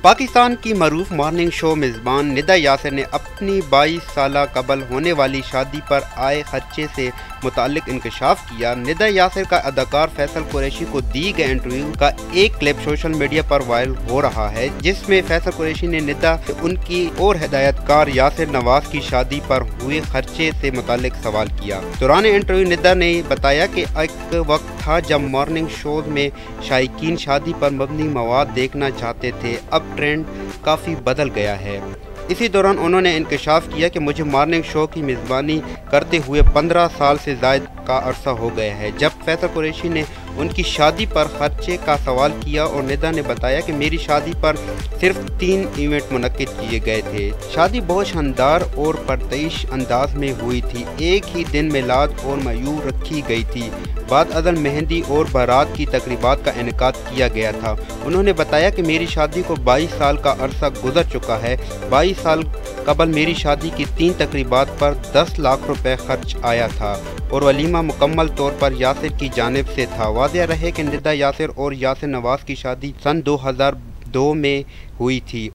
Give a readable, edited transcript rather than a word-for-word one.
पाकिस्तान की मरूफ morning show मेज़बान निदा यासिर ने अपनी 22 साल कबल होने वाली शादी पर आए खर्चे से मुताल्लिक इंकशाफ किया। निदा यासिर का अदाकार फैसल कुरैशी को दी गए इंटरव्यू का एक क्लिप सोशल मीडिया पर वायरल हो रहा है, जिसमें फैसल कुरैशी ने निदा उनकी और हिदायतकार यासिर नवाज की शादी पर हुए खर्चे से मुताल्लिक सवाल किया। दौरान इंटरव्यू निदा ने बताया कि एक वक्त था जब मॉर्निंग शो में शायकीन शादी पर मबनी मवाद देखना चाहते थे, अब ट्रेंड काफ़ी बदल गया है। इसी दौरान उन्होंने इंकशाफ किया कि मुझे मॉर्निंग शो की मेज़बानी करते हुए 15 साल से ज़ायद का अरसा हो गया है। जब फैसल कुरैशी ने उनकी शादी पर खर्चे का सवाल किया और निदा ने बताया कि मेरी शादी पर सिर्फ 3 इवेंट मुनक्किद किए गए थे। शादी बहुत शानदार और परतईश अंदाज में हुई थी। एक ही दिन मिलाद और मयूर रखी गई थी। बाद अदल मेहंदी और बारात की तकरीबात का इनेकाद किया गया था। उन्होंने बताया कि मेरी शादी को 22 साल का अरसा गुजर चुका है। 22 साल कबल मेरी शादी की 3 तकरीबात पर 10 लाख रुपए खर्च आया था और वलीमा मुकम्मल तौर पर यासिर की जानिब से था। वाज़ेह रहे कि निदा यासिर और यासिर नवाज की शादी सन 2002 में हुई थी।